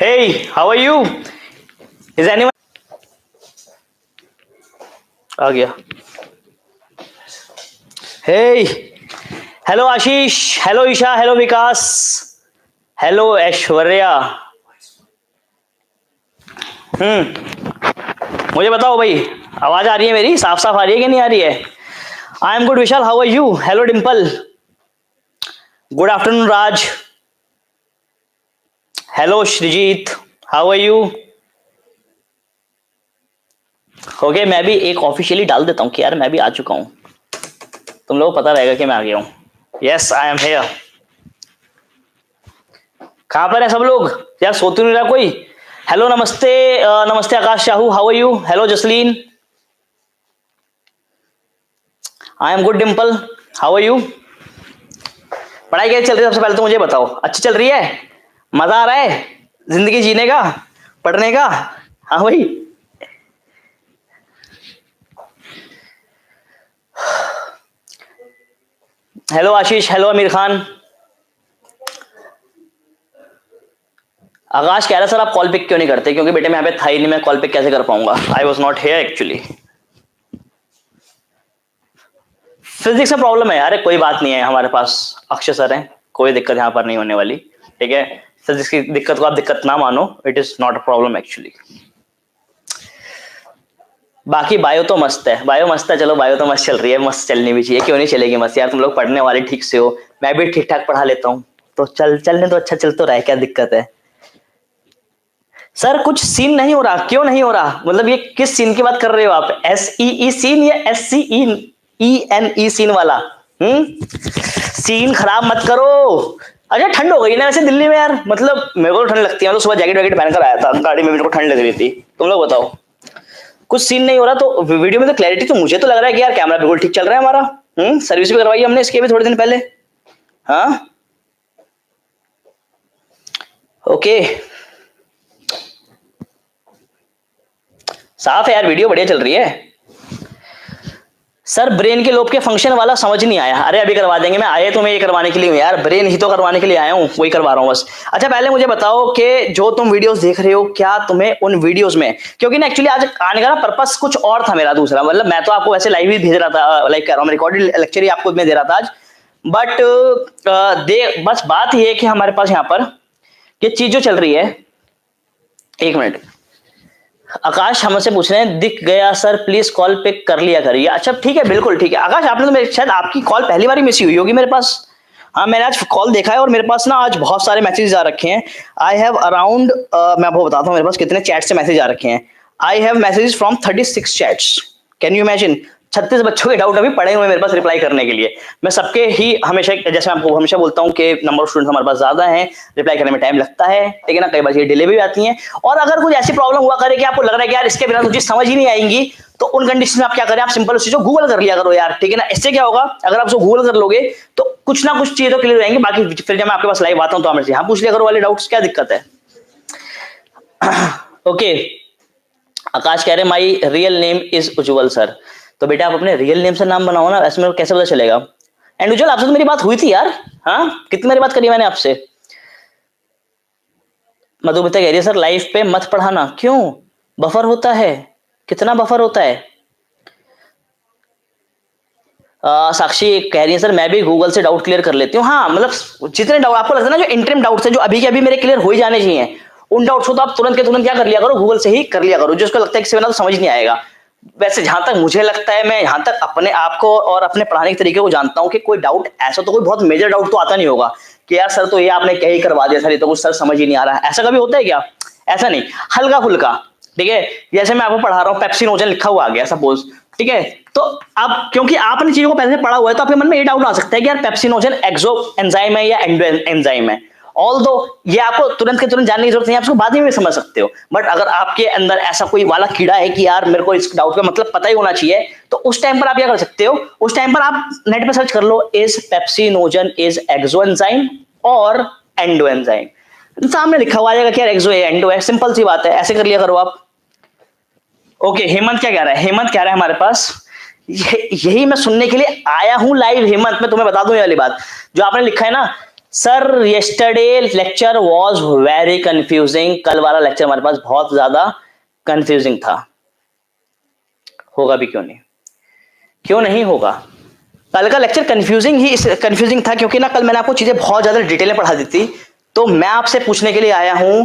Hey, how are you? Is anyone? आ गया. Hey, hello आशीष, hello Isha, hello विकास, hello Aishwarya. मुझे बताओ भाई, आवाज आ रही है मेरी? साफ साफ आ रही है कि नहीं आ रही है? I am good Vishal, how are you? Hello Dimple, good afternoon Raj, hello Shrijeet, how are you? Okay, मैं भी एक ऑफिशियली डाल देता हूँ कि यार मैं भी आ चुका हूँ, तुम लोगों को पता रहेगा कि मैं आ गया हूँ. Yes I am here. कहाँ पर है सब लोग यार? सोते नहीं रहा कोई? हेलो नमस्ते, नमस्ते Akash Sahu, how are you? Hello Jasleen, I am good Dimple, how are you? पढ़ाई कैसी चल रही है? सबसे पहले तो मुझे बताओ, अच्छी चल रही है? मजा आ रहा है जिंदगी जीने का, पढ़ने का? हाँ भाई. हेलो आशीष, हेलो आमिर खान. आकाश कह रहा सर आप कॉल पिक क्यों नहीं करते? क्योंकि बेटे मैं यहाँ पे था ही नहीं, मैं कॉल पिक कैसे कर पाऊंगा? I was not here actually. Physics में प्रॉब्लम है यार, कोई बात नहीं है, हमारे पास अक्षय सर हैं, कोई दिक्कत यहाँ पर नहीं होने वाली. ठीक है, फिजिक्स की दिक्कत को आप दिक्कत ना मानो, it is not a problem actually. बाकी बायो तो मस्त है, बायो मस्त है. चलो बायो तो मस्त चल रही है, मस्त चलनी भी चाहिए, क्यों नहीं चलेगी मस्त यार? तुम लोग पढ़ने वाले ठीक से हो, मैं भी ठीक ठाक पढ़ा लेता हूँ, तो चलने तो अच्छा चल तो रहा है, क्या दिक्कत है? सर कुछ सीन नहीं हो रहा, क्यों नहीं हो रहा? मतलब ये किस सीन की बात कर रहे हो आप? SEE सीन या SCENE सीन वाला? सीन खराब मत करो. अच्छा ठंड हो गई ना वैसे दिल्ली में यार, मतलब मेरे को तो ठंड लगती है, तो सुबह जैकेट वैकेट पहनकर आया था, गाड़ी में मेरे को ठंड लग रही थी. तुम लोग बताओ, कुछ सीन नहीं हो रहा तो वीडियो में तो क्लैरिटी, तो मुझे तो लग रहा है कि यार कैमरा बिल्कुल ठीक चल रहा है हमारा. सर्विस भी करवाई हमने इसके भी थोड़े दिन पहले. हाँ ओके, साफ है यार, वीडियो बढ़िया चल रही है. सर ब्रेन के लोब के फंक्शन वाला समझ नहीं आया. अरे अभी करवा देंगे, मैं आया तो मैं ये करवाने के लिए हूँ यार, ब्रेन ही तो करवाने के लिए आया हूँ, वही करवा रहा हूँ बस. अच्छा पहले मुझे बताओ कि जो तुम वीडियोस देख रहे हो, क्या तुम्हें उन वीडियोस में, क्योंकि ना एक्चुअली आज आने का ना पर्पस कुछ और था मेरा दूसरा, मतलब मैं तो आपको वैसे लाइव ही भेज रहा था, लाइव कर रहा हूँ, रिकॉर्डेड लेक्चर ही आपको मैं दे रहा था आज. बट बस बात ये है कि हमारे पास यहाँ पर ये चीज जो चल रही है, एक मिनट, आकाश हमसे पूछ रहे हैं, दिख गया सर प्लीज कॉल पिक कर लिया करिए. अच्छा ठीक है, बिल्कुल ठीक है आकाश, आपने तो मेरे शायद आपकी कॉल पहली बार ही मिस हुई होगी मेरे पास. हाँ मैंने आज कॉल देखा है और मेरे पास ना आज बहुत सारे मैसेज आ रखे हैं. आई हैव अराउंड, मैं आपको बताता हूँ मेरे पास कितने चैट से मैसेज आ रखे हैं. I have messages from 36 chats. Can you imagine? 36 बच्चों के डाउट अभी पड़े हुए मेरे पास रिप्लाई करने के लिए. मैं सबके ही हमेशा, जैसे मैं आपको हमेशा बोलता हूँ कि नंबर ऑफ स्टूडेंट्स हमारे पास ज्यादा हैं, रिप्लाई करने में टाइम लगता है, ठीक है ना, कई बार ये डिले भी आती हैं. और अगर कुछ ऐसी प्रॉब्लम हुआ करे कि आपको लग रहा है कि यार इसके बिना तो चीज समझ ही नहीं आएंगी, तो उन कंडीशन में आप क्या करें, आप सिंपल उस चीज को गूगल कर लिया करो यार, ठीक है ना. इससे क्या होगा, अगर आप उसको गूगल कर लोगे तो कुछ ना कुछ चीजें तो क्लियर हो जाएंगी. बाकी फिर जब मैं आपके पास लाइव आता हूँ तो आप यहाँ पूछ लिया करो वाले डाउट्स, क्या दिक्कत है? ओके आकाश कह रहे my real name is Ujjwal sir. तो बेटा आप अपने रियल नेम से नाम बनाओ ना, ऐसे मेरे को कैसे पता चलेगा? एंड उज्जवल आपसे तो मेरी बात हुई थी यार. हाँ कितनी बारी बात करी मैंने आपसे? मधुमिता कह रही है सर लाइफ पे मत पढ़ाना. क्यों? बफर होता है. कितना बफर होता है? साक्षी कह रही है सर मैं भी गूगल से डाउट क्लियर कर लेती हूँ. हाँ मतलब जितने डाउट आपको लगता है ना, जो इंटरिम डाउट्स है जो अभी के अभी मेरे क्लियर हो ही जाने चाहिए, उन डाउट्स को तो आप तुरंत के तुरंत क्या कर लिया करो, गूगल से ही कर लिया करो. जिसको लगता है कि तो समझ नहीं आएगा, वैसे जहां तक मुझे लगता है, मैं यहां तक अपने आप को और अपने पढ़ाने के तरीके को जानता हूं कि कोई डाउट ऐसा तो कोई बहुत मेजर डाउट तो आता नहीं होगा कि यार सर तो ये आपने क्या ही करवा दिया सर, ये तो कुछ सर समझ ही नहीं आ रहा है. ऐसा कभी होता है क्या? ऐसा नहीं, हल्का फुल्का. ठीक है, जैसे मैं आपको पढ़ा रहा हूँ, पेप्सिनोजन लिखा हुआ आ गया सपोज, ठीक है, तो अब क्योंकि आपने चीजों को पहले से पढ़ा हुआ है तो आपके मन में ये डाउट आ सकता है कि यार पेप्सिनोजन एक्सो एंजाइम है या एंडो एंजाइम है. ऑल दो ये आपको तुरंत के तुरंत जानने की जरूरत नहीं है, आप उसको बाद में भी समझ सकते हो. बट अगर आपके अंदर ऐसा कोई वाला कीड़ा है कि यार मेरे को इस डाउट का मतलब पता ही होना चाहिए, तो उस टाइम पर आप क्या कर सकते हो, उस टाइम पर आप नेट पे सर्च कर लो, is pepsinogen is exo enzyme और एंडो एंजाइम. सामने लिखा हुआ आ जाएगा कि यार एक्सो है एंडो है, सिंपल सी बात है, ऐसे कर लिया करो आप. ओके हेमंत क्या कह रहा है? हेमंत कह रहा है हमारे पास यही मैं सुनने के लिए आया हूं लाइव. हेमंत मैं तुम्हें बता दूं ये वाली बात जो आपने लिखा है ना, sir yesterday lecture was very confusing, कल वाला लेक्चर हमारे पास बहुत ज्यादा कंफ्यूजिंग था। होगा भी क्यों नहीं, क्यों नहीं होगा? कल का लेक्चर कंफ्यूजिंग था क्योंकि ना कल मैंने आपको चीजें बहुत ज्यादा डिटेल में पढ़ा दी थी। तो मैं आपसे पूछने के लिए आया हूं,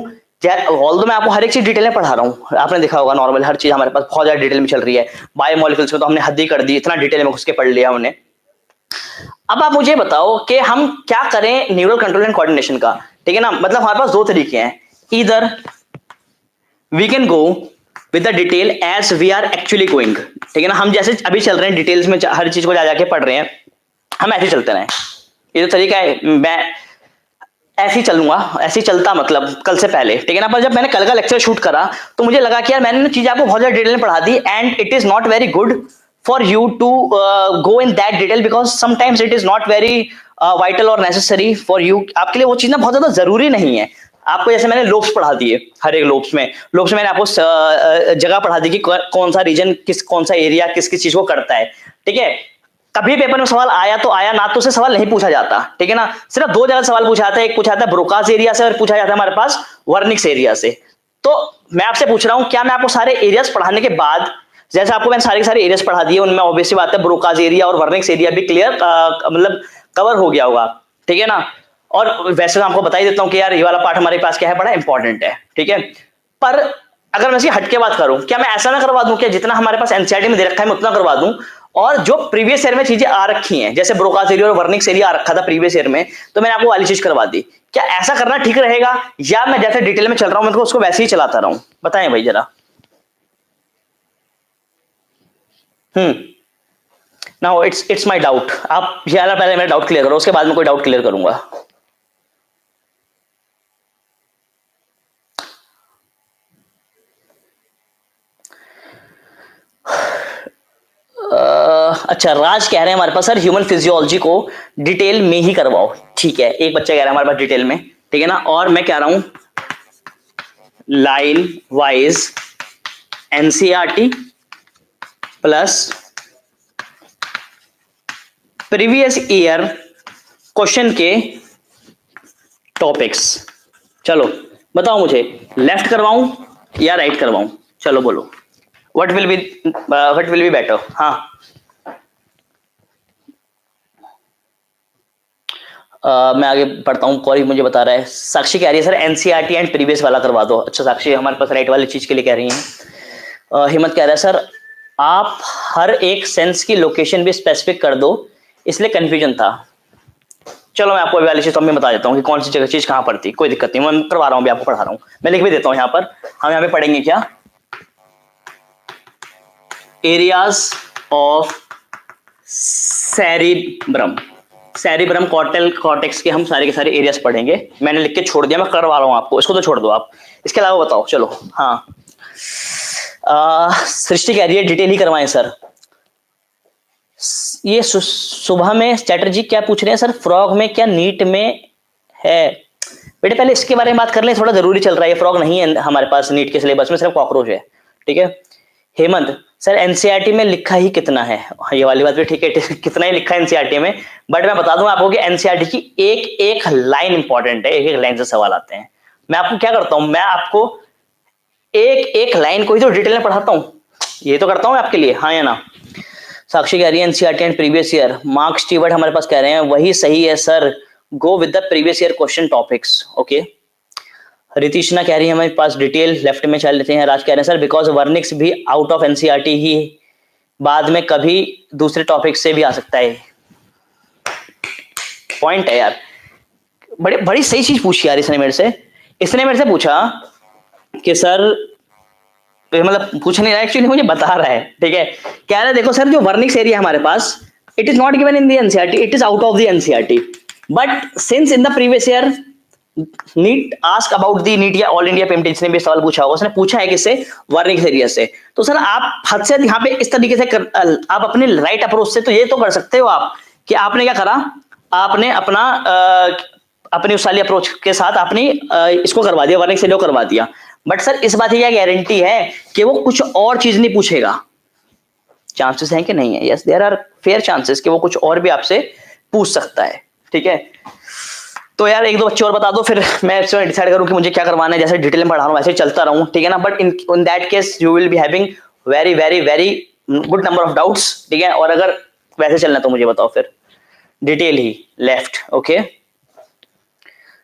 ऑल्दो मैं आपको हर एक चीज डिटेल में पढ़ा रहा हूं, आपने देखा होगा नॉर्मल हर चीज हमारे पास बहुत ज्यादा डिटेल में चल रही है। बायोमोलिक्यूल्स में तो हमने हद ही कर दी, इतना डिटेल में घुस के पढ़ लिया हमने। अब आप मुझे बताओ कि हम क्या करें न्यूरल कंट्रोल एंड कोऑर्डिनेशन का, ठीक है ना। मतलब हमारे पास दो तरीके हैं, इधर we can go with the detail as we are actually going, ठीक है ना। हम जैसे अभी चल रहे हैं डिटेल्स में, हर चीज को जा जाके पढ़ रहे हैं, हम ऐसे चलते रहे। ये जो तरीका है मैं ऐसे ही चलूंगा, ऐसे ही चलता मतलब कल से पहले, ठीक है ना। पर जब मैंने कल का लेक्चर शूट करा तो मुझे लगा कि यार मैंने ना चीज आपको बहुत ज्यादा डिटेल में पढ़ा दी and it is not very good for you to go in that detail because sometimes it is not very vital और नेसेसरी फॉर यू। आपके लिए वो चीज ना बहुत ज्यादा जरूरी नहीं है। आपको जैसे मैंने लोब्स पढ़ा दिए, हर एक लोब्स में मैंने आपको जगह पढ़ा दी कि कौन सा रीजन कौन सा एरिया किस किस चीज को करता है, ठीक है। कभी पेपर में सवाल आया तो आया, ना तो से सवाल नहीं पूछा जाता, ठीक है ना। सिर्फ दो जगह सवाल पूछा जाता है, एक पूछा जाता है ब्रोकास एरिया से और पूछा जाता है हमारे पास वर्निक्स एरिया से। तो मैं आपसे पूछ रहा हूं क्या मैं आपको सारे एरियाज पढ़ाने के बाद, जैसे आपको मैंने सारे के सारे एरियाज पढ़ा दिए, उनमें ऑब्वियसली बात है ब्रोकास एरिया और वर्निक्स एरिया भी क्लियर मतलब कवर हो गया होगा, ठीक है ना। और वैसे मैं आपको बता ही देता हूं कि यार ये वाला पार्ट हमारे पास क्या है, बड़ा इंपॉर्टेंट है, ठीक है। पर अगर मैं इसकी हट के बात करूं, क्या मैं ऐसा ना करवा दूं कि जितना हमारे पास एनसीईआरटी में दे रखा है मैं उतना करवा दूं, और जो प्रीवियस ईयर में चीजें आ रखी हैं जैसे ब्रोकास एरिया और वर्निक्स एरिया आ रखा था प्रीवियस ईयर में, तो मैंने आपको वाली चीज करवा दी। क्या ऐसा करना ठीक रहेगा या मैं जैसे डिटेल में चल रहा हूं मैं तो उसको वैसे ही चलाता रहूं? बताएं भाई जरा। Now it's my doubt. आप यार पहले मेरा डाउट क्लियर करो, उसके बाद मैं कोई डाउट क्लियर करूंगा। अच्छा राज कह रहे हैं हमारे पास सर ह्यूमन फिजियोलॉजी को डिटेल में ही करवाओ, ठीक है। एक बच्चा कह रहा है हमारे पास डिटेल में, ठीक है ना। और मैं कह रहा हूं line wise NCERT plus previous year question के टॉपिक्स। चलो बताओ मुझे लेफ्ट करवाऊं या राइट करवाऊं, चलो बोलो। What will be better? हाँ मैं आगे पढ़ता हूँ। कौरी मुझे बता रहा है, साक्षी कह रही है सर एनसीईआरटी एंड प्रीवियस वाला करवा दो। अच्छा साक्षी हमारे पास राइट वाली चीज के लिए कह रही हैं। हिम्मत कह रहा है सर आप हर एक सेंस की लोकेशन भी स्पेसिफिक कर दो, इसलिए कंफ्यूजन था। चलो मैं आपको वाली चीज तो मैं बता देता हूँ कि कौन सी जगह चीज कहाँ पड़ती, कोई दिक्कत नहीं, मैं करवा रहा हूँ, आपको पढ़ा रहा हूँ। मैं लिख भी देता हूँ यहाँ पर। हम यहाँ पे पढ़ेंगे क्या, एरियाज ऑफ सेरिब्रम कॉर्टेक्स के हम सारे के सारे एरियाज पढ़ेंगे। मैंने लिख के छोड़ दिया, मैं करवा रहा हूं आपको, इसको तो छोड़ दो आप। इसके अलावा बताओ चलो। हाँ सृष्टि कह रही है डिटेल ही करवाएं सर। ये सुबह में चैटर्जी क्या पूछ रहे हैं सर, फ्रॉग में क्या नीट में है? बेटे पहले इसके बारे में बात कर ले, थोड़ा जरूरी चल रहा है। फ्रॉग नहीं है हमारे पास नीट के सिलेबस में, सिर्फ कॉकरोच है, ठीक है। हेमंत सर एनसीईआरटी में लिखा ही कितना है? ये वाली बात भी ठीक है, कितना ही लिखा है एनसीईआरटी में, बट मैं बता दूं आपको कि एनसीईआरटी की एक एक लाइन इंपॉर्टेंट है, एक एक लाइन से सवाल आते हैं। मैं आपको क्या करता हूं, मैं आपको एक एक लाइन को ही तो डिटेल में पढ़ाता हूं, ये तो करता हूं आपके लिए, हाँ या ना। साक्षी कह रही है NCERT and previous year. Mark Stewart हमारे पास कह रहे हैं वही सही है sir, go with the previous year question topics, okay. रितिशना कह रही है हमारे पास डिटेल लेफ्ट में चल लेते हैं। राज कह रहे हैं सर बिकॉज वर्निक्स भी आउट ऑफ एनसीईआरटी ही, बाद में कभी दूसरे टॉपिक से भी आ सकता है। पॉइंट है यार, बड़ी सही चीज पूछी यार इसने मेरे से पूछा कि सर मतलब पूछ नहीं रहा एक्चुअली, मुझे बता रहा है, ठीक है। कह रहा है देखो सर जो वर्निक्स एरिया हमारे पास it is not given in the NCERT, it is out of the NCERT, but since in the previous year NEET ask about the NEET या ऑल इंडिया पेमेंट, जिसने भी सवाल पूछा होगा उसने पूछा है किससे, वर्निक्स एरिया से। तो सर आप हद से यहाँ पे इस तरीके से आप अपने राइट अप्रोच से तो ये तो कर सकते हो आप कि आपने क्या करा, आपने अपना अपनी उस वाली अप्रोच के साथ आपने इसको करवा दिया, वर्निक्स एरिया करवा दिया। बट सर इस बात की क्या गारंटी है कि वो कुछ और चीज नहीं पूछेगा? चांसेस हैं कि नहीं है? Yes there are fair chances कि वो कुछ और भी आपसे पूछ सकता है, ठीक है। तो यार एक दो बच्चे और बता दो, फिर मैं इसमें डिसाइड करूं कि मुझे क्या करवाना है। जैसे डिटेल में पढ़ा रहा हूं वैसे चलता रहूं, ठीक है ना। But in that case you will be having very very very good number of doubts, ठीक है। और अगर वैसे चलना तो मुझे बताओ फिर डिटेल ही लेफ्ट। ओके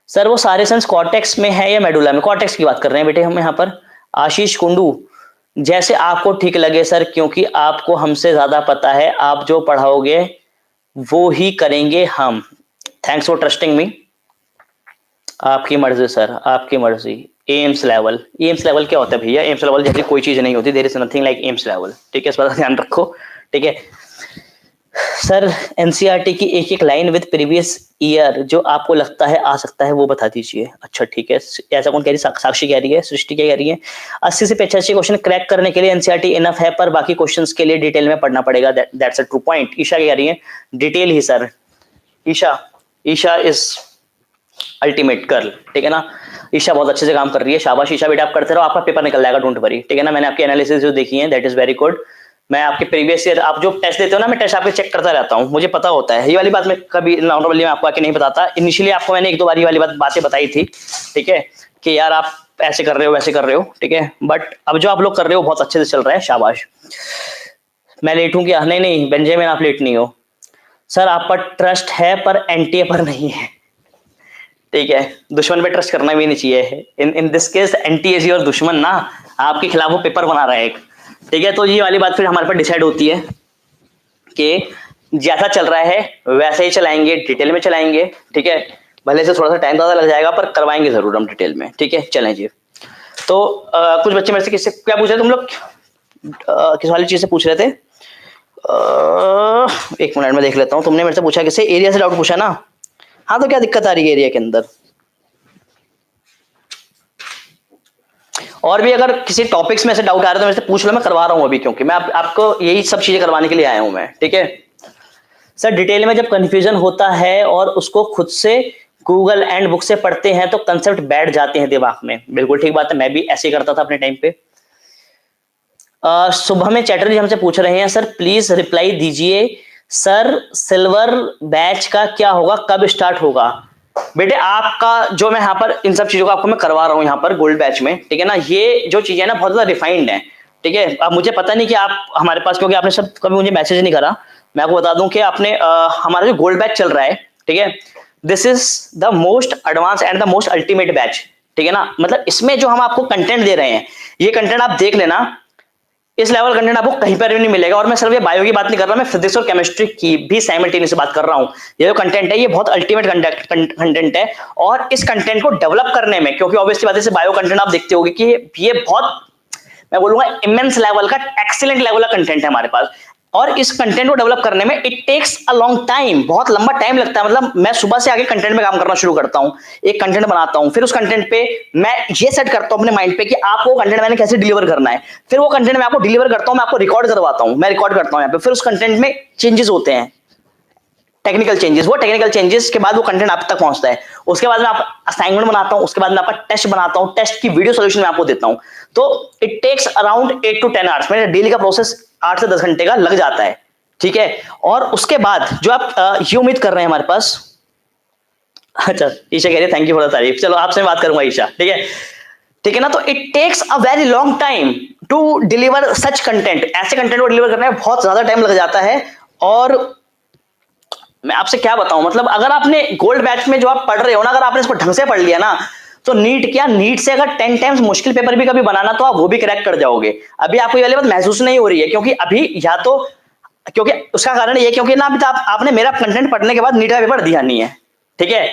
सर, वो सारे सेंस कॉर्टेक्स में है या मेडुला में? कॉर्टेक्स की बात कर रहे हैं बेटे हम यहाँ पर। आशीष कुंडू, जैसे आपको ठीक लगे सर, क्योंकि आपको हमसे ज्यादा पता है, आप जो पढ़ाओगे वो ही करेंगे हम। थैंक्स फॉर ट्रस्टिंग मी। आपकी मर्जी सर, आपकी मर्जी। एम्स लेवल, एम्स लेवल क्या होता है भैया? एम्स लेवल जैसी कोई चीज नहीं होती, there is nothing like AIIMS level, ठीक है। इस पर ध्यान रखो, ठीक है सर। एनसीईआरटी की एक एक लाइन विद प्रीवियस ईयर जो आपको लगता है आ सकता है वो बता दीजिए। अच्छा ठीक है, ऐसा कौन कह रही है? साक्षी कह रही है, सृष्टि क्या कह रही है? 80 से 85 क्वेश्चन क्रैक करने के लिए एनसीईआरटी इनफ है, पर बाकी क्वेश्चंस के लिए डिटेल में पढ़ना पड़ेगा। That's a true point. Isha क्या कह रही है? डिटेल ही sir. Isha, Isha is ultimate girl, ठीक है ना। ईशा बहुत अच्छे से काम कर रही है, शाबाश ईशा बेटा, आप करते रहो, आपका पेपर निकल जाएगा, डोंट वरी, ठीक है ना। मैंने आपकी एनालिसिस जो देखी है दैट इज वेरी गुड। मैं आपके प्रीवियस ईयर आप जो टेस्ट देते हो ना, मैं टेस्ट आपके चेक करता रहता हूँ, मुझे पता होता है। ये वाली बात मैं कभी नॉर्मली मैं आपको आके नहीं बताता। इनिशियली आपको मैंने एक दो बार ये वाली बातें बताई थी, ठीक है, कि यार आप ऐसे कर रहे हो वैसे कर रहे हो, ठीक है। बट अब जो आप लोग कर रहे हो बहुत अच्छे से चल रहा है, शाबाश। मैं लेट हूँ क्या? नहीं नहीं बेंजामिन, आप लेट नहीं हो सर। आप पर ट्रस्ट है पर एनटीए पर नहीं है, ठीक है। दुश्मन पे ट्रस्ट करना भी नहीं चाहिए। इन दिस केस एनटीए और दुश्मन ना आपके खिलाफ वो पेपर बना रहा है एक, ठीक है। तो ये वाली बात फिर हमारे पर डिसाइड होती है कि जैसा चल रहा है वैसे ही चलाएंगे, डिटेल में चलाएंगे, ठीक है। भले से थोड़ा सा टाइम ज्यादा लग जाएगा पर करवाएंगे जरूर हम डिटेल में, ठीक है। चलें जी। तो कुछ बच्चे मेरे से किससे क्या पूछ रहे थे तुम लोग? किस वाली चीज से पूछ रहे थे? एक मिनट में देख लेता हूँ। तुमने मेरे से पूछा किससे? एरिया से डाउट पूछा ना? हाँ, तो क्या दिक्कत आ रही है एरिया के अंदर? और भी अगर किसी टॉपिक्स में से डाउट आ रहा है तो मेरे से पूछ लो, मैं करवा रहा हूं अभी, क्योंकि मैं आपको यही सब चीजें करवाने के लिए आया हूं मैं, ठीक है सर। डिटेल में जब कंफ्यूजन होता है और उसको खुद से गूगल एंड बुक से पढ़ते हैं तो कंसेप्ट बैठ जाते हैं दिमाग में। बिल्कुल ठीक बात है, मैं भी ऐसे ही करता था अपने टाइम पे। सुबह में चैटर्जी हमसे पूछ रहे हैं सर प्लीज रिप्लाई दीजिए सर, सिल्वर बैच का क्या होगा, कब स्टार्ट होगा? बेटे आपका जो मैं यहाँ पर इन सब चीजों को आपको मैं करवा रहा हूँ यहाँ पर गोल्ड बैच में, ठीक है ना। ये जो चीजें ना बहुत ज्यादा रिफाइंड है, ठीक है। अब मुझे पता नहीं कि आप हमारे पास, क्योंकि आपने सब कभी मुझे मैसेज नहीं करा। मैं आपको बता दूं कि आपने हमारा जो गोल्ड बैच चल रहा है, ठीक है, this is the most advance and the most ultimate batch, ठीक है ना। मतलब इसमें जो हम आपको कंटेंट दे रहे हैं, ये कंटेंट आप देख लेना, इस लेवल कंटेंट आपको कहीं पर भी नहीं मिलेगा। और मैं सिर्फ ये बायो की बात नहीं कर रहा, मैं फिजिक्स और केमिस्ट्री की भी साइमल्टेनियसली बात कर रहा हूं। ये जो कंटेंट है ये बहुत अल्टीमेट कंटेंट है। और इस कंटेंट को डेवलप करने में, क्योंकि ऑब्वियसली बात है बायो कंटेंट आप देखते होगे कि ये बहुत, मैं बोलूंगा इमेंस लेवल का, एक्सीलेंट लेवल का कंटेंट है हमारे पास। और इस कंटेंट को डेवलप करने में it takes a long time, बहुत लंबा टाइम लगता है। मतलब मैं सुबह से आगे कंटेंट में काम करना शुरू करता हूं, एक कंटेंट बनाता हूं, फिर उस कंटेंट पे मैं ये सेट करता हूं अपने माइंड पे कि आपको कंटेंट मैंने कैसे डिलीवर करना है। फिर वो कंटेंट मैं आपको डिलीवर करता हूं, मैं आपको रिकॉर्ड करवाता हूं, मैं रिकॉर्ड करता हूं यहाँ पे। फिर उस कंटेंट में चेंजेस होते हैं, टेक्निकल चेंजेस। वो टेक्निकल चेंजेस के बाद वो कंटेंट आप तक पहुंचता है। उसके बाद मैं आप असाइनमेंट बनाता हूं, उसके बाद मैं आपका टेस्ट बनाता हूं, टेस्ट की वीडियो सॉल्यूशन मैं आपको देता हूं। तो it takes around 8 to 10 hours, मेरे डेली का प्रोसेस 8 से 10 घंटे का लग जाता है, ठीक है। और उसके बाद जो आप ये उम्मीद कर रहे हैं हमारे पास, अच्छा ईशा कह रही है थैंक यू फॉर द तारीफ, चलो आपसे बात करूंगा ईशा, ठीक है, ठीक है ना। तो it takes a very long time to deliver such content. ऐसे कंटेंट को डिलीवर करने में बहुत ज्यादा टाइम लग जाता है। और मैं आपसे क्या बताऊं, मतलब अगर आपने गोल्ड बैच में जो आप पढ़ रहे हो ना, अगर आपने इसको ढंग से पढ़ लिया ना, तो नीट क्या, नीट से अगर 10 टाइम्स मुश्किल पेपर भी कभी बनाना तो आप वो भी क्रैक कर जाओगे। अभी आपको ये वाली बात महसूस नहीं हो रही है, क्योंकि अभी या तो, क्योंकि उसका कारण ये, क्योंकि ना अभी तो आपने मेरा कंटेंट पढ़ने के बाद नीट का पेपर दिया नहीं है, ठीक है।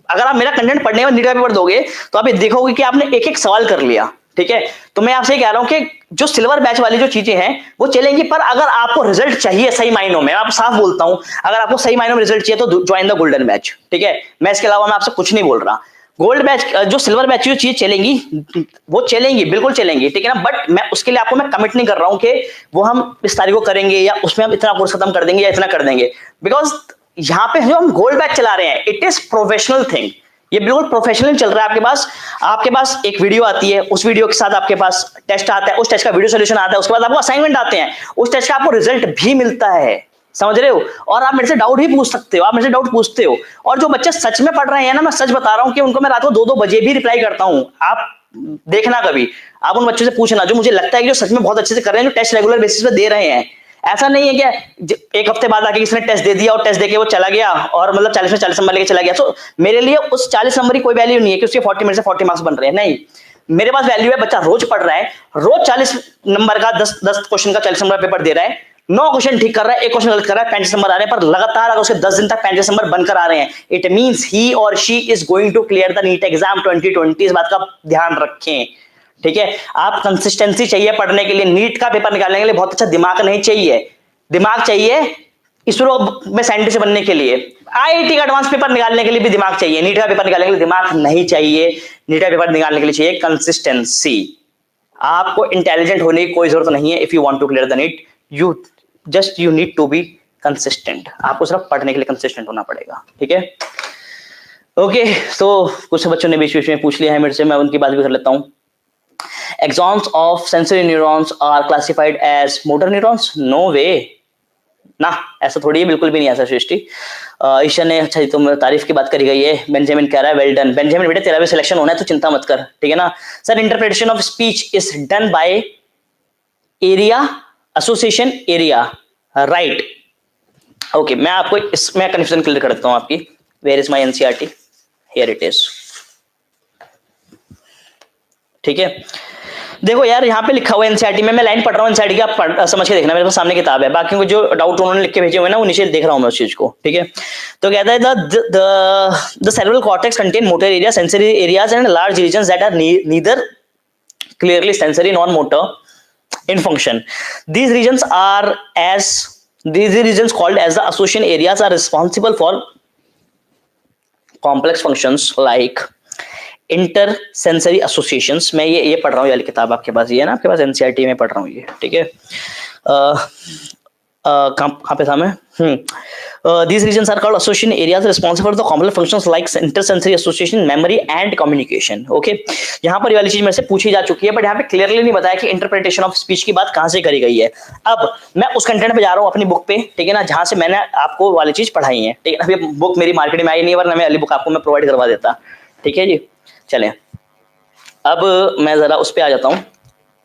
अगर आप मेरा कंटेंट पढ़ने के बाद नीट का पेपर दोगे तो आप देखोगे कि आपने एक एक सवाल कर लिया, ठीक है। तो मैं आपसे कह रहा हूं कि जो सिल्वर बैच वाली जो चीजें हैं वो चलेंगी, पर अगर आपको रिजल्ट चाहिए सही मायनों में, आप साफ बोलता हूं, अगर आपको सही मायनों में रिजल्ट चाहिए तो ज्वाइन द गोल्डन बैच, ठीक है। मैं इसके अलावा मैं आपसे कुछ नहीं बोल रहा। गोल्ड बैच, जो सिल्वर बैच की जो चीज चलेंगी वो चलेंगी, बिल्कुल चलेंगी, ठीक है ना। बट मैं उसके लिए आपको मैं कमिट नहीं कर रहा हूं कि वो हम इस तारीख को करेंगे या उसमें हम इतना कोर्स खत्म कर देंगे या इतना कर देंगे। बिकॉज यहाँ पे जो हम गोल्ड बैच चला रहे हैं इट इज प्रोफेशनल थिंग, ये बिल्कुल प्रोफेशनल चल रहा है। आपके पास एक वीडियो आती है, उस वीडियो के साथ आपके पास टेस्ट आता है, उस टेस्ट का वीडियो सॉल्यूशन आता है, उसके बाद आपको असाइनमेंट आते हैं, उस टेस्ट का आपको रिजल्ट भी मिलता है। समझ रहे हो? और आप मेरे से डाउट भी पूछ सकते हो, आप मेरे से डाउट पूछते हो। और जो बच्चे सच में पढ़ रहे हैं ना, मैं सच बता रहा हूँ कि उनको मैं रात को 2-2 बजे भी रिप्लाई करता हूँ। आप देखना कभी, आप उन बच्चों से पूछना जो मुझे लगता है कि जो सच में बहुत अच्छे से कर रहे हैं, जो टेस्ट रेगुलर बेसिस पे दे रहे हैं। ऐसा नहीं है कि एक हफ्ते बाद आके किसी ने टेस्ट दे दिया और टेस्ट देके वो चला गया और मतलब 40 में 40 नंबर लेके चला गया। तो मेरे लिए उस 40 नंबर की कोई वैल्यू नहीं है कि उसके 40 में से 40 मार्क्स बन रहे हैं, नहीं। मेरे पास वैल्यू है, बच्चा रोज पढ़ रहा है, रोज 40 नंबर का 10 क्वेश्चन का 40 नंबर पेपर दे रहा है, 9 क्वेश्चन ठीक कर रहा है, एक क्वेश्चन गलत कर रहा है, 35 नंबर आ रहे हैं, पर लगातार अगर उसके 10 दिन तक 35 नंबर बनकर आ रहे हैं, इट मींस ही और she is going to clear the NEET exam 2020। इस बात का ध्यान रखें, ठीक है? आप कंसिस्टेंसी चाहिए पढ़ने के लिए, नीट का पेपर निकालने के लिए बहुत अच्छा दिमाग नहीं चाहिए, दिमाग चाहिए इसरो में साइंटिस्ट बनने के लिए, आईआईटी का एडवांस पेपर निकालने के लिए भी दिमाग चाहिए, नीट का पेपर निकालने के लिए दिमाग नहीं चाहिए। नीट का पेपर निकालने के लिए चाहिए कंसिस्टेंसी। आपको इंटेलिजेंट होने की कोई जरूरत नहीं है। If you want to clear the NEET, you need to be consistent. आपको सिर्फ पढ़ने के लिए कंसिस्टेंट होना पड़ेगा, ठीक है? ओके, तो कुछ बच्चों ने बीच बीच में पूछ लिया है मेरे से, मैं उनकी बात भी कर लेता हूँ। Axons of sensory neurons are classified as motor neurons? No way, ना, ऐसा थोड़ी है, बिल्कुल भी नहीं ऐसा सृष्टि। ईशा ने, अच्छा जी तुम तारीफ की बात करी गई है। बेंजामिन कह रहा है वेल डन। बेंजामिन बेटे तेरा भी सिलेक्शन होना है तो चिंता मत कर, ठीक है ना? Sir interpretation of speech is done by area association area, right? Okay, मैं आपको इसमें कंफ्यूजन क्लियर कर देता हूँ आपकी। Where is my NCERT? Here it is, ठीक है? देखो यार, यहाँ पे लिखा हुआ है एनसीईआरटी में, मैं लाइन पढ़ रहा हूँ एनसीईआरटी की, आप समझ के देखना, मेरे पास सामने किताब है। बाकी को जो डाउट उन्होंने लिख के भेजे हुए ना, वो नीचे देख रहा हूँ मैं उस चीज को, ठीक है? तो कहता है the cerebral cortex contain motor area, sensory areas and large regions that are neither clearly sensory non motor in function. These regions called as the association areas are responsible for complex functions like inter sensory associations. मैं ये पढ़ रहा हूँ, ये वाली किताब आपके पास ये है ना, आपके पास एनसीईआरटी में पढ़ रहा हूँ ये, ठीक है? कहाँ पे था मैं? These regions are called association areas responsible for the complex functions like intersensory association, memory and communication. Okay, यहाँ पर ये वाली चीज मेरे से पूछी जा चुकी है, बट यहाँ पे क्लियरली नहीं बताया कि इंटरप्रिटेशन ऑफ स्पीच की बात कहाँ से करी गई है। अब मैं उस कंटेंट पे जा रहा हूँ अपनी बुक पे, ठीक है ना, जहाँ से मैंने आपको वाली चीज पढ़ाई है, ठीक है? अभी बुक मेरी मार्केट में आई नहीं, वरना मैं वाली बुक आपको मैं प्रोवाइड करवा देता, ठीक है जी? चलें, अब मैं जरा उस पर आ जाता हूँ,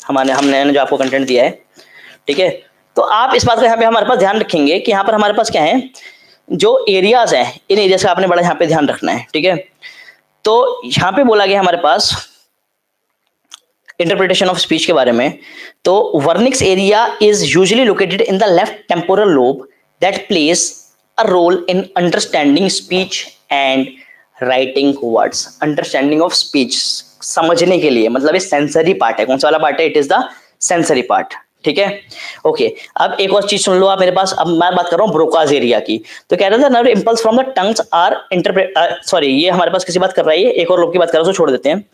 हमने जो आपको कंटेंट दिया है, ठीक है? तो आप इस बात का यहाँ पे हमारे पास ध्यान रखेंगे कि यहाँ पर हमारे पास क्या है, जो एरियाज हैं, इन एरियाज का आपने बड़ा यहाँ पे ध्यान रखना है, ठीक है? तो यहाँ पे बोला गया हमारे पास इंटरप्रिटेशन ऑफ स्पीच के बारे में। तो Wernicke's area is usually located in the left temporal lobe that plays a role in understanding speech and writing words. Understanding of speech, समझने के लिए, मतलब ये सेंसरी पार्ट है। कौन सा वाला पार्ट है? It is the sensory part, ठीक है? ओके, अब एक और चीज सुन लो आप मेरे पास। अब मैं बात कर रहा हूँ ब्रोकाज एरिया की। तो कह रहा था nerve impulse from the tongues are sorry, ये हमारे पास किसी बात कर रहा है, एक और लोग की बात कर रहा है, उसको छोड़ देते हैं।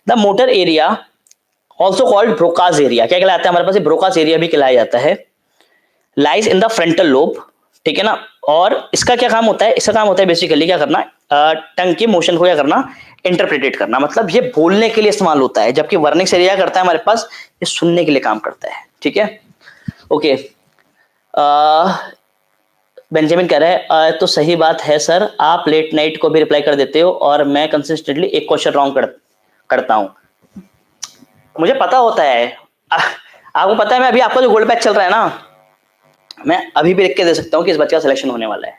The motor area also called Broca's area, क्या कहलाता है हमारे पास? ब्रोकाज एरिया भी कहलाया जाता है। Lies in the frontal lobe, ठीक है ना? और इसका क्या काम होता है? इसका काम होता है बेसिकली क्या करना, टंग के मोशन को क्या करना, इंटरप्रेटेट करना, मतलब ये बोलने के लिए इस्तेमाल होता है, जबकि वर्निक्स एरिया करता है हमारे पास, ये सुनने के लिए काम करता है, ठीक है? ओके, बेंजामिन कह रहा है तो सही बात है सर, आप लेट नाइट को भी रिप्लाई कर देते हो और मैं कंसिस्टेंटली एक क्वेश्चन रॉन्ग करता हूँ। मुझे पता होता है, आपको पता है, मैं अभी आपका जो गोल्ड पैक चल रहा है ना, मैं अभी भी लिख के दे सकता हूँ कि इस बच्चे का सिलेक्शन होने वाला है,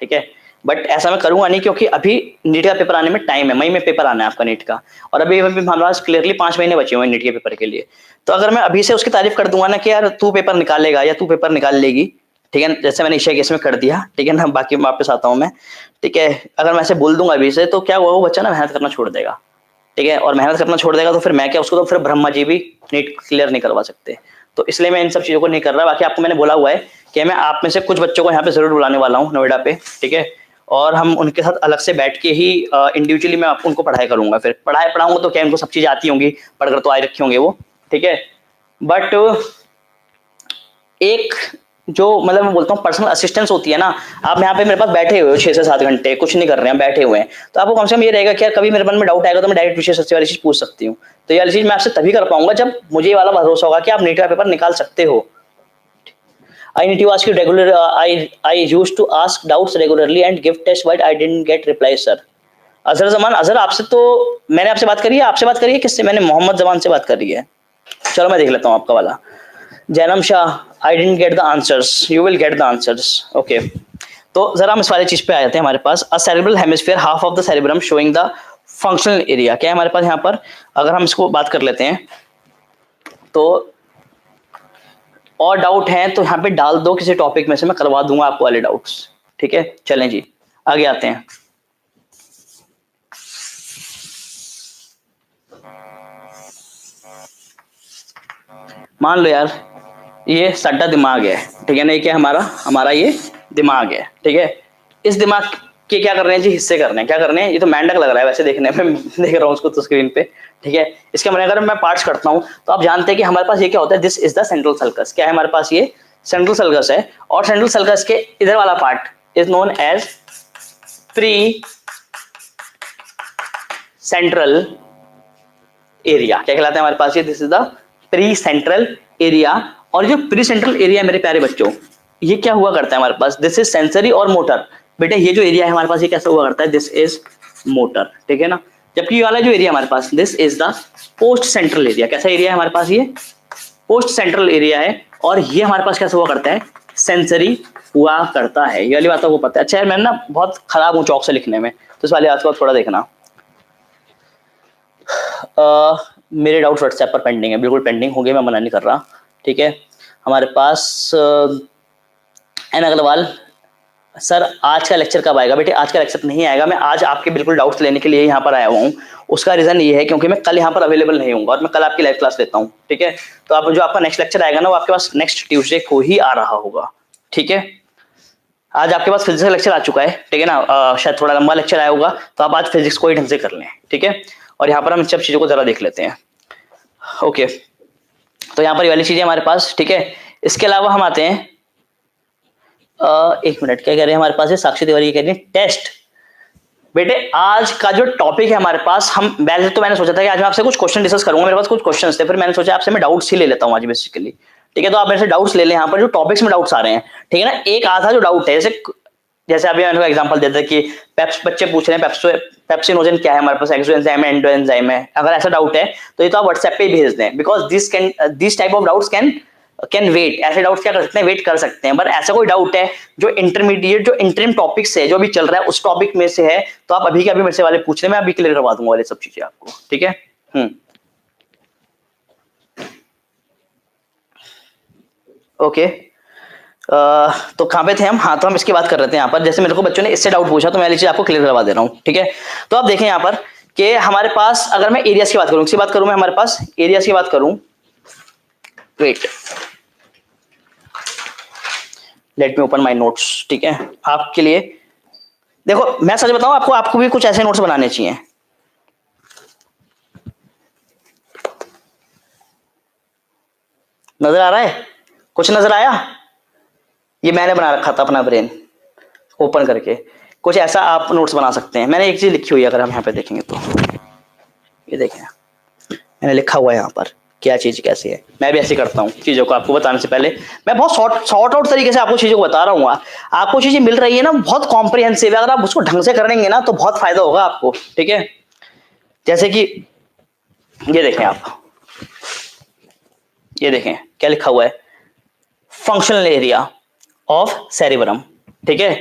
ठीक है? बट ऐसा मैं करूंगा नहीं, क्योंकि अभी नीट का पेपर आने में टाइम है, मई में पेपर आना है आपका नीट का, और अभी हमारे पास क्लियरली 5 महीने बचे हुए हैं नीट के पेपर के लिए। तो अगर मैं अभी से उसकी तारीफ कर दूंगा ना कि यार तू पेपर निकालेगा या तू पेपर निकाल लेगी, ठीक है, जैसे मैंने ईशा केस में कर दिया, ठीक है ना, बाकी वापस आता हूँ मैं, ठीक है? अगर मैं ऐसे बोल दूंगा अभी से, तो क्या हुआ, वो बच्चा ना मेहनत करना छोड़ देगा, ठीक है? और मेहनत करना छोड़ देगा तो फिर मैं क्या, उसको तो फिर ब्रह्मा जी भी नीट क्लियर नहीं करवा सकते। तो इसलिए मैं इन सब चीज़ों को नहीं कर रहा। बाकी आपको मैंने बोला हुआ है कि मैं आप में से कुछ बच्चों को यहाँ पे जरूर बुलाने वाला हूँ नोएडा पे, ठीक है? और हम उनके साथ अलग से बैठ के ही इंडिविजुअली मैं उनको पढ़ाई करूंगा। फिर पढ़ाऊंगा तो क्या उनको सब चीज़ आती होंगी, पढ़कर तो आए रखे होंगे वो, ठीक है? बट एक जो मतलब मैं बोलता हूँ पर्सनल असिस्टेंस होती है ना, आप यहाँ पे मेरे पास बैठे हुए हो 6 से 7 घंटे, कुछ नहीं कर रहे हैं, बैठे हुए हैं, तो आपको कम से कम ये रहेगा कि यार कभी मेरे मन में डाउट आएगा तो मैं डायरेक्ट विषय सस्ते वाली चीज पूछ सकती हूँ। तो ये वाली चीज मैं आपसे तभी कर पाऊंगा जब मुझे ये वाला भरोसा होगा कि आप नीट का पेपर निकाल सकते हो। I need to ask you regular. I used to ask doubts regularly and give tests, but I didn't get reply, sir. Azhar Zaman, Azhar आपसे तो मैंने आपसे बात करी है, आपसे बात करी है किससे? मैंने मोहम्मद जमान से बात करी है। चलो मैं देख लेता हूँ आपका वाला। Jainam Shah, I didn't get the answers, you will get the answers. Okay, तो जरा हम इस वाले चीज पे आ जाते हैं। हमारे पास a cerebral hemisphere, half of the cerebrum showing the functional area. क्या है हमारे पास यहाँ पर? अगर हम इसको बात कर लेते हैं तो और डाउट है तो यहाँ पे डाल दो किसी टॉपिक में से, मैं करवा दूंगा आपको वाले डाउट्स। ठीक है, चलें जी आगे आते हैं। मान लो यार ये सड्डा दिमाग है, ठीक है ना, ये क्या हमारा ये दिमाग है। ठीक है, इस दिमाग के क्या कर रहे हैं जी? हिस्से करने हैं। क्या करने हैं? ये तो मेंढक लग रहा है वैसे देखने में, देख रहा हूँ उसको तो स्क्रीन पे। ठीक है, इसके मैंने अगर मैं पार्ट्स करता हूँ तो आप जानते हैं कि हमारे पास ये क्या होता है, this is the central sulcus. क्या है हमारे पास? ये सेंट्रल सल्कस है, और सेंट्रल सल्कस के इधर वाला part is known as pre central area. क्या कहलाता है हमारे पास? ये this is the pre central area. और जो प्री सेंट्रल एरिया मेरे प्यारे बच्चों, ये क्या हुआ करता है हमारे पास? दिस इज सेंसरी और मोटर। बेटा ये जो एरिया है हमारे पास, ये कैसा हुआ करता है? This is motor. ठीक है ना, जबकि ये वाला जो एरिया हमारे पास, this is the post central area. कैसा एरिया है हमारे पास? ये पोस्ट सेंट्रल एरिया है, और ये हमारे पास कैसा हुआ करता है? सेंसरी हुआ करता है। ये वाली बात आपको पता है? अच्छा यार मैं ना बहुत खराब हूँ चौक से लिखने में, तो इस वाली बात को थोड़ा देखना। मेरे डाउट व्हाट्सएप पर पेंडिंग है, बिल्कुल पेंडिंग हो गए, मैं मना नहीं कर रहा। ठीक है, हमारे पास एन अग्रवाल, सर आज का लेक्चर कब आएगा? बेटे आज का लेक्चर नहीं आएगा, मैं आज आपके बिल्कुल डाउट्स लेने के लिए यहाँ पर आया हुआ हूँ। उसका रीजन ये है क्योंकि मैं कल यहाँ पर अवेलेबल नहीं हूँ, और मैं कल आपकी लाइव क्लास लेता हूँ। ठीक है, तो आप जो आपका नेक्स्ट लेक्चर आएगा ना, वो आपके पास नेक्स्ट ट्यूसडे को ही आ रहा होगा। ठीक है, आज आपके पास फिजिक्स का लेक्चर आ चुका है, ठीक है ना, शायद थोड़ा लंबा लेक्चर आया होगा, तो आप आज फिजिक्स को ही ढंग से कर लें। ठीक है, और यहाँ पर हम इन सब चीजों को जरा देख लेते हैं। ओके, तो यहाँ पर ये वाली चीजें हमारे पास। ठीक है, इसके अलावा हम आते हैं, एक मिनट, क्या कह रहे हैं हमारे पास? साक्षी तिवारी कह रही है टेस्ट। बेटे आज का जो टॉपिक है हमारे पास, हम पहले तो मैंने सोचा था कि आज मैं आपसे कुछ क्वेश्चन डिस्कस करूंगा, मेरे पास कुछ क्वेश्चन थे, फिर मैंने सोचा आपसे मैं डाउट्स ही ले लेता हूँ आज बेसिकली। ठीक है, तो आप मेरे से डाउट्स ले लें, यहाँ पर जो टॉपिक्स में डाउट्स आ रहे हैं। ठीक है ना, एक आधा जो डाउट है, जैसे अभी मैंने एग्जांपल देता कि पेप्स, बच्चे पूछ रहे हैं पेप्सिनोजन क्या है हमारे पास, एक्सोएंजाइम है, एंडोएंजाइम है। अगर ऐसा डाउट है तो ये तो आप व्हाट्सएप पे ही भेज दें, because this type of doubts can wait. ऐसे डाउट्स क्या कर सकते हैं? वेट कर सकते हैं। बट ऐसा कोई डाउट है जो इंटरमीडिएट, जो इंटरिम टॉपिक्स है, जो अभी चल रहा है उस टॉपिक में से है, तो आप अभी के अभी मेरे से वाले पूछ रहे हैं, मैं अभी क्लियर करवा दूंगा वाले सब चीजें आपको। ठीक है, ओके, तो कहाँ पे थे हम? हाँ, तो हम इसकी बात कर रहे थे यहाँ पर। जैसे मेरे को बच्चों ने इससे डाउट पूछा, तो मैं वाली चीज आपको क्लियर करवा दे रहा हूँ। ठीक है, तो आप देखें यहाँ पर कि हमारे पास, अगर मैं एरियाज की बात करूँ, किसकी बात करूँ मैं? हमारे पास एरियाज की बात करूँ, wait, let me open my notes. ठीक है, आपके लिए देखो, मैं सच बताऊं आपको भी कुछ ऐसे नोट्स बनाने चाहिए। नजर आ रहा है? कुछ नजर आया? ये मैंने बना रखा था अपना ब्रेन ओपन करके, कुछ ऐसा आप नोट्स बना सकते हैं। मैंने एक चीज लिखी हुई है, अगर हम यहाँ पे देखेंगे तो ये देखें, मैंने लिखा हुआ है यहाँ पर क्या चीज कैसी है। मैं भी ऐसे करता हूँ चीजों को आपको बताने से पहले, मैं बहुत शॉर्ट आउट तरीके से आपको चीजों को बता रहा हूँ। आपको चीजें मिल रही है ना, बहुत कॉम्प्रिहेंसिव है, अगर आप उसको ढंग से करेंगे ना तो बहुत फायदा होगा आपको। ठीक है, जैसे कि ये देखें आप, ये देखें क्या लिखा हुआ है, फंक्शनल एरिया ऑफ सेरेब्रम। ठीक है,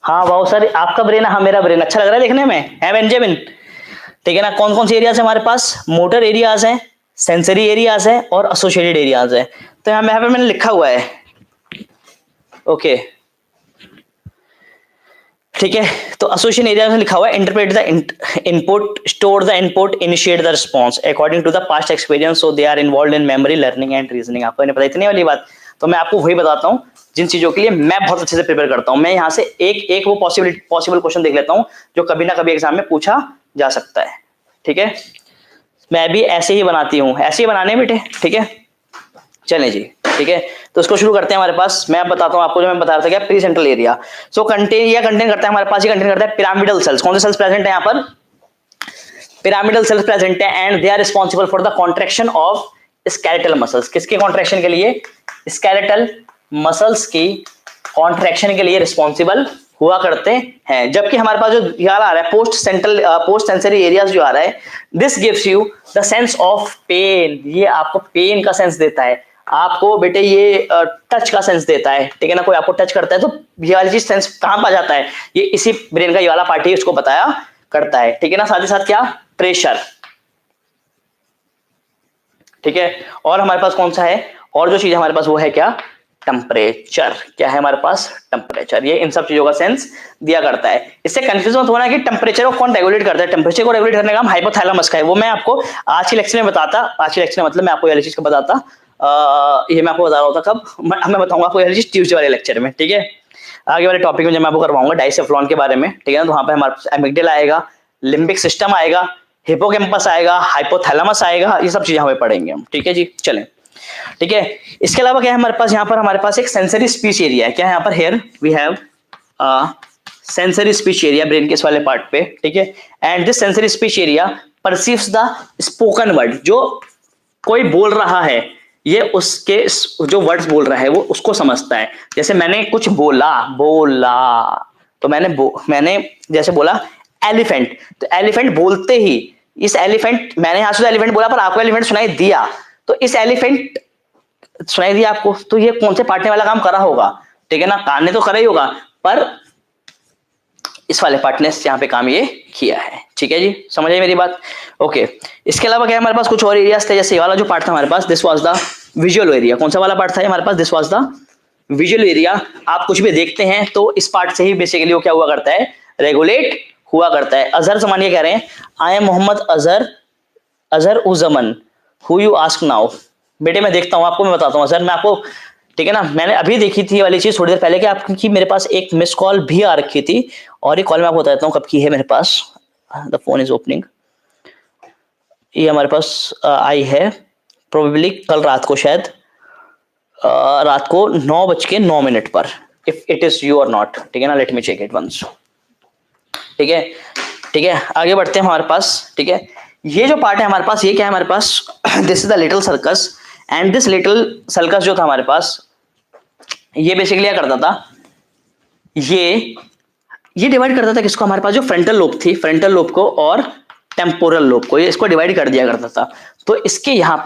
हाँ वाओ सर, आपका ब्रेन, हाँ मेरा ब्रेन अच्छा लग रहा है देखने में, है बेंजामिन। ठीक है ना, कौन कौन से एरियाज है हमारे पास? मोटर एरियाज हैं, सेंसरी एरियाज है, और एसोसिएटेड एरियाज है। तो यहाँ पे मैंने लिखा हुआ है। ओके, ठीक है, तो एसोसिएशन एरिया में लिखा हुआ है interpret the input, store the input, initiate the response according to the past experience, so they are involve in memory, learning and reasoning. आपको नहीं पता इतनी वाली बात, तो मैं आपको वही बताता हूँ जिन चीजों के लिए मैं बहुत अच्छे से प्रिपेयर करता हूँ। मैं यहाँ से एक वो पॉसिबल क्वेश्चन देख लेता हूँ जो कभी ना कभी एग्जाम में पूछा जा सकता है। ठीक है, मैं भी ऐसे ही बनाती हूँ, ऐसे ही बनाने बेटे। ठीक है, चलें जी। ठीक है, तो इसको शुरू करते हैं। हमारे पास मैं बताता हूँ आपको, जो मैं बता रहा था क्या, प्री सेंट्रल एरिया। सो कंटेन करता है हमारे पास, ये कंटेन करता है पिरामिडल सेल्स। कौन से सेल्स प्रेजेंट है यहाँ पर? पिरामिडल सेल्स प्रेजेंट है, and they are responsible for the contraction of skeletal muscles. किसके कॉन्ट्रैक्शन के लिए? स्केलेटल मसल्स की कॉन्ट्रैक्शन के लिए रिस्पॉन्सिबल हुआ करते हैं। जबकि हमारे पास जो ये आ रहा है पोस्ट सेंसरी एरियाज जो आ रहा है, this gives you the sense of pain, ये आपको पेन का सेंस देता है, आपको बेटे ये टच का सेंस देता है, ठीक है ना। कोई आपको टच करता है तो ये वाली चीज सेंस कहां पर जाता है, ये इसी ब्रेन का ये वाला पार्ट ही उसको बताया करता है, ठीक है ना। साथ ही साथ क्या, प्रेशर, ठीक है। और हमारे पास कौन सा है, और जो चीज हमारे पास वो है क्या, टेम्परेचर। क्या है हमारे पास, टेम्परेचर। ये इन सब चीजों का सेंस दिया करता है। इससे कंफ्यूजन मत होना कि टेम्परेचर को कौन रेगुलेट करता है। टेम्परेचर को रेगुलेट करने का काम हाइपोथैलेमस का है, वो मैं आपको आज के लेक्चर में बताता। आज के लेक्चर में मतलब मैं आपको ये चीज को बताता, ये मैं आपको बता रहा होता कब, मैं बताऊंगा आपको ये चीज ट्यूसडे वाले लेक्चर में, ठीक है। आगे वाले टॉपिक में जब मैं आपको करवाऊंगा डाइसेफ्लॉन के बारे में, ठीक है ना, तो वहां पे हमारे पास एमिग्डाला आएगा, लिम्बिक सिस्टम आएगा, हिपोकैम्पस आएगा, हाइपोथैलेमस आएगा, ये सब चीजें हमें पढ़ेंगे हम, ठीक है जी। चलें, ठीक है। इसके अलावा क्या है हमारे पास, यहाँ पर हमारे पास एक सेंसरी स्पीच एरिया है। क्या है यहाँ पर, here we have sensory speech area brain के इस वाले पार्ट पे, ठीक है। And this sensory speech area perceives the spoken word, जो कोई बोल रहा है ये उसके जो वर्ड्स बोल रहा है वो उसको समझता है। जैसे मैंने कुछ बोला तो मैंने जैसे बोला एलिफेंट, तो एलिफेंट बोलते ही इस एलिफेंट, मैंने यहाँ से एलिफेंट बोला पर आपको एलिफेंट सुनाई दिया, तो इस एलिफेंट सुनाई दिया आपको, तो ये कौन से पार्ट ने वाला काम करा होगा, ठीक है ना। कान ने तो करा ही होगा, पर इस वाले पार्ट ने यहाँ पे काम ये किया है, ठीक है जी। समझ आई मेरी बात, ओके। इसके अलावा क्या है हमारे पास, कुछ और एरियाज थे, जैसे ये वाला जो पार्ट था हमारे पास, this was the visual area. कौन सा वाला पार्ट था हमारे पास, this was the visual area. आप कुछ भी देखते हैं तो इस पार्ट से ही बेसिकली वो क्या हुआ करता है, रेगुलेट हुआ करता है। अजहर जमानिया कह रहे हैं, आई एम मोहम्मद अजहर उजमन, हु यू आस्क नाउ। बेटे मैं देखता हूँ, आपको मैं बताता हूँ सर, मैं आपको, ठीक है ना। मैंने अभी देखी थी वाली चीज थोड़ी देर पहले कि आपकी मेरे पास एक मिस कॉल भी आ रखी थी, और ये कॉल मैं आपको बता देता हूँ कब की है मेरे पास। द फोन इज ओपनिंग, ये हमारे पास आई है प्रोबेबली कल रात को, शायद रात को 9:09 पर, if it is you or not, ठीक है ना। Let me check it once, ठीक है, ठीक है। आगे बढ़ते हैं हमारे पास, ठीक है। ये जो पार्ट है हमारे पास, ये क्या है हमारे पास, this is the little circus, and this little circus जो था हमारे पास, ये बेसिकली क्या करता था, ये डिवाइड करता था किसको, हमारे पास जो फ्रंटल लोब थी, फ्रंटल लोब को और टेम्पोरल लोब को, ये इसको डिवाइड कर दिया करता था। तो इसके यहाँ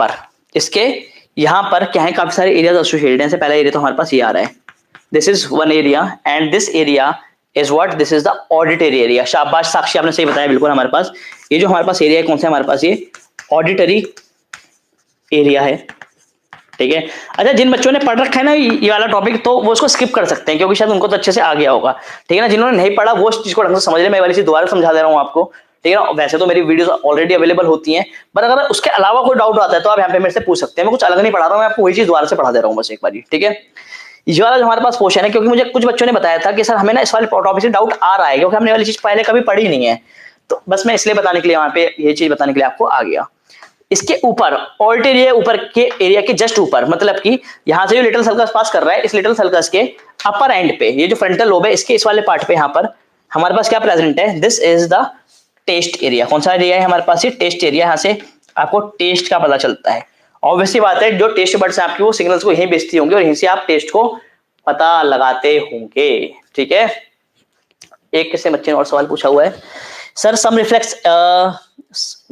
पर क्या है, काफी सारे एरियाज एसोसिएटेड हैं। जैसे पहला एरिया तो हमारे पास ये आ रहा है, this is one area, and this area is what, this is the auditory area. शाबाश साक्षी, आपने सही बताया बिल्कुल। हमारे पास ये जो हमारे पास एरिया है, कौन सा हमारे पास, ये ऑडिटरी एरिया है, ठीक है। अच्छा, जिन बच्चों ने पढ़ रखा है ना ये वाला टॉपिक, तो वो उसको स्किप कर सकते हैं, क्योंकि शायद उनको तो अच्छे से आ गया होगा, ठीक है ना। जिन्होंने नहीं पढ़ा वो इस चीज को ढंग से समझ रहे, मैं वाली चीज दोबारा समझा दे रहा हूँ आपको, ठीक है ना। वैसे तो मेरी वीडियोस ऑलरेडी अवेलेबल होती हैं, पर अगर उसके अलावा कोई डाउट आता है तो आप यहाँ पे मेरे से पूछ सकते हैं। मैं कुछ अलग नहीं पढ़ा रहा हूँ, मैं आपको वही चीज दोबारा से पढ़ा दे रहा हूँ बस एक बार, ठीक है। ये वाला जो हमारे पास क्वेश्चन है, क्योंकि मुझे कुछ बच्चों ने बताया था कि सर हमें ना इस वाले टॉपिक से डाउट आ रहा है, क्योंकि हमने वाली चीज पहले कभी पढ़ी नहीं है, तो बस मैं इसलिए बताने के लिए वहां पे ये चीज बताने के लिए आपको आ गया। इसके ऊपर ऑल्टेरिया ऊपर के एरिया के जस्ट ऊपर, मतलब कि यहां से जो लिटिल सर्कस पास कर रहा है, इस लिटिल सर्कस के अपर एंड पे, ये जो फ्रंटल लोब है इसके इस वाले पार्ट पे, यहाँ पर हमारे पास क्या प्रेजेंट है, this is the taste area. कौन सा एरिया है हमारे पास, ये टेस्ट एरिया। यहाँ से आपको टेस्ट का पता चलता है। ऑब्वियसली बात है, जो टेस्ट बड्स है आपकी वो सिग्नल्स को यहीं भेजती होंगे, और यहीं से आप टेस्ट को पता लगाते होंगे, ठीक है। एक किसी बच्चे ने और सवाल पूछा हुआ है, सर सम रिफ्लेक्स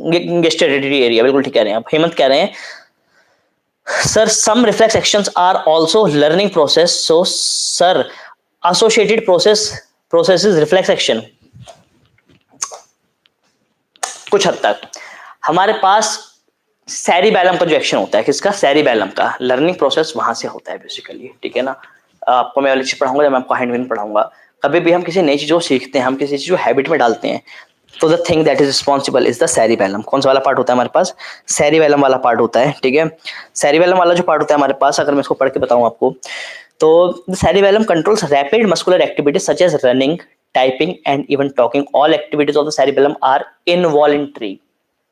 गेस्टेटरी एरिया, बिल्कुल ठीक कह रहे हैं आप। हेमंत कह रहे हैं sir some reflex actions are also learning process, so sir associated process is reflex action. कुछ हद तक हमारे पास सेरिबैलम का जो एक्शन होता है, किसका, सेरिबैलम का, लर्निंग प्रोसेस वहां से होता है बेसिकली, ठीक है ना। आपको मैं वाली चीज पढ़ाऊंगा जब मैं आपको हैंड विन पढ़ाऊंगा। कभी भी हम किसी नई चीज को सीखते हैं, हम किसी चीज को हैबिट में डालते हैं, तो the thing that is responsible is the cerebellum. कौन सा वाला पार्ट होता है हमारे पास, सेरिबैलम वाला पार्ट होता है, ठीक है। सेरिबैलम वाला जो पार्ट होता है हमारे पास, अगर मैं इसको पढ़ के बताऊं आपको, तो the cerebellum controls rapid muscular activities such as running, typing and even talking. All activities of the cerebellum are involuntary,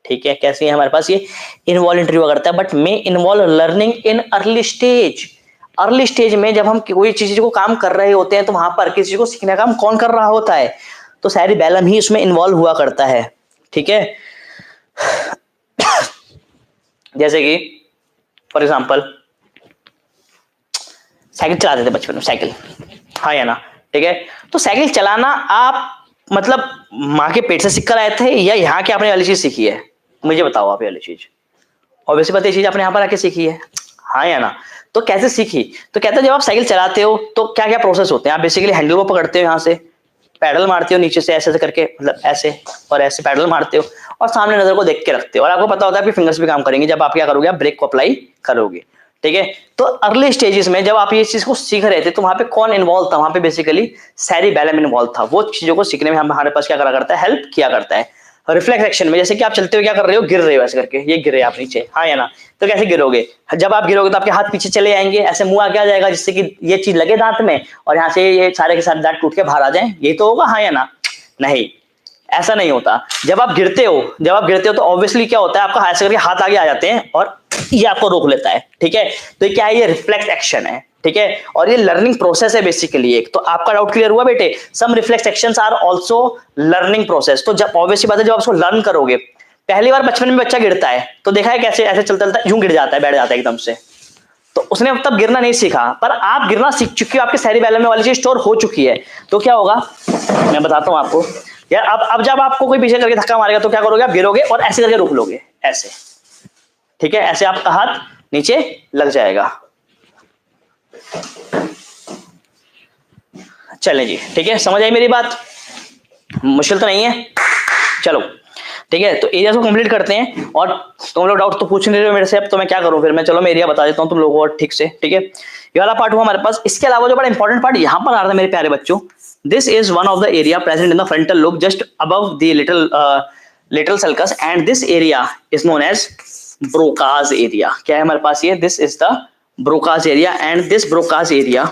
ठीक है। कैसे है हमारे पास, ये इनवॉलंटरी हुआ करता है, but may involve learning in early stage. Early stage में जब हम कोई चीज को काम कर रहे होते हैं, तो वहां पर किसी चीज को सीखने का काम कौन कर रहा होता है, तो सेरिबैलम ही उसमें इन्वॉल्व हुआ करता है, ठीक है। जैसे कि फॉर एग्जांपल साइकिल चलाते थे बचपन में, साइकिल, हाँ या ना? ठीक है, तो साइकिल चलाना आप मतलब माँ के पेट से सीख कर आए थे या यहाँ के आपने वाली चीज सीखी है? मुझे बताओ आप ये वाली चीज। और वैसे पता ये चीज आपने यहाँ पर आके सीखी है, हाँ या ना? तो कैसे सीखी? तो कहते हैं जब आप साइकिल चलाते हो तो क्या क्या प्रोसेस होते हैं। आप बेसिकली हैंडल को पकड़ते हो, यहाँ से पैडल मारते हो नीचे से ऐसे ऐसे करके, मतलब ऐसे और ऐसे पैडल मारते हो और सामने नजर को देख के रखते हो, और आपको पता होता है आपके फिंगर्स भी काम करेंगे जब आप क्या करोगे, आप ब्रेक को अप्लाई करोगे। ठीक है, तो अर्ली स्टेजेस में जब आप ये चीज को सीख रहे थे तो वहां पे कौन इन्वॉल्व था? वहां पे बेसिकली सेरिबेलम इन्वॉल्व था। वो चीजों को सीखने में हमारे पास क्या करा करता है, हेल्प किया करता है। रिफ्लेक्स एक्शन में जैसे कि आप चलते हुए क्या कर रहे हो, गिर रहे हो ऐसे करके, ये गिरे आप नीचे, हाँ या ना? तो कैसे गिरोगे? जब आप गिरोगे तो आपके हाथ पीछे चले जाएंगे, ऐसे मुंह आगे आ जाएगा जिससे कि ये चीज लगे दांत में और यहाँ से ये सारे के सारे दांत टूट के बाहर आ जाएं, यही तो होगा, हाँ या ना? नहीं, ऐसा नहीं होता। जब आप गिरते हो तो ऑब्वियसली क्या होता है, आपका ऐसे करके हाथ आगे आ जाते हैं और ये आपको रोक लेता है। ठीक है, तो ये क्या है, ये रिफ्लेक्स एक्शन है। ठीक है, और ये लर्निंग प्रोसेस है बेसिकली एक। तो आपका डाउट क्लियर हुआ बेटे? Some reflex actions are also learning process. तो जब ऑब्वियसली बात है, जब आप उसको लर्न करोगे, पहली बार बचपन में बच्चा गिरता है तो देखा है कैसे ऐसे चलता चलता यूं गिर जाता है, बैठ जाता है एकदम से, तो उसने अब तब गिरना नहीं सीखा। पर आप गिरना सीख चुके हो, आपके सेरिबेलम में वाली चीज स्टोर हो चुकी है, तो क्या होगा मैं बताता हूं आपको यार। अब जब आपको कोई पीछे करके धक्का मारेगा तो क्या करोगे, आप गिरोगे और ऐसे करके रोक लोगे, ऐसे। ठीक है, ऐसे आपका हाथ नीचे लग जाएगा। चलें जी, ठीक है, समझ आई मेरी बात? मुश्किल तो नहीं है? चलो ठीक है, तो एरिया को कंप्लीट करते हैं। और तुम लोग डाउट तो पूछ नहीं रहे हो मेरे से, अब तो मैं क्या करूं फिर, मैं चलो मैं एरिया बता देता हूं तुम लोगों को ठीक से। ठीक है, ये वाला पार्ट हुआ हमारे पास। इसके अलावा जो बड़ा इंपॉर्टेंट पार्ट यहां पर आ रहा था मेरे प्यारे बच्चों, this is one of the area present in the frontal lobe just above the little sulcus, and this area is known as Broca's area. क्या है हमारे पास ये, this is the Broca's area, and this Broca's area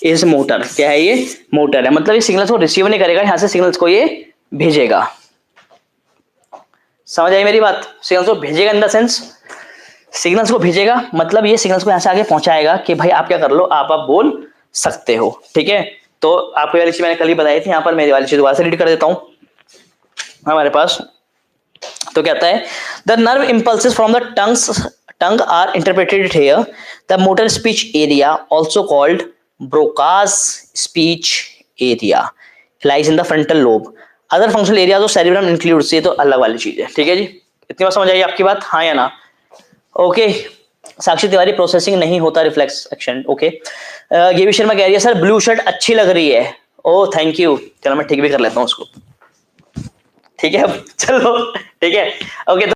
is motor. क्या है ये, motor है। मतलब ये सिग्नल्स को रिसीव नहीं करेगा, यहां से सिग्नल्स को ये भेजेगा। समझ आई मेरी बात? सिग्नल्स को भेजेगा इन द सेंस, सिग्नल्स को भेजेगा मतलब ये सिग्नल्स को यहां से आगे पहुंचाएगा कि भाई आप क्या कर लो, आप बोल सकते हो। ठीक है, तो आपको वाली चीज मैंने कल ही बताई थी, यहां पर मेरी वाली चीज दोबारा से रीड कर देता हूं हमारे पास। तो कहता है the nerve impulses from the tongue are interpreted here, the motor speech area also called Broca's speech area lies in the frontal lobe. Other functional area जो सेरिब्रम इंक्लूड्स, ये तो अलग वाली चीज है। ठीक है जी, इतनी बात समझ आई आपकी बात, हाँ या ना? ओके, साक्षी तिवारी प्रोसेसिंग नहीं होता रिफ्लेक्स एक्शन। ओके, ये भी शर्मा कह रही है सर ब्लू शर्ट अच्छी लग रही है। ओ थैंक यू, चलो मैं ठीक भी कर लेता हूँ उसको। ठीक है, चलो ठीक है, ओके।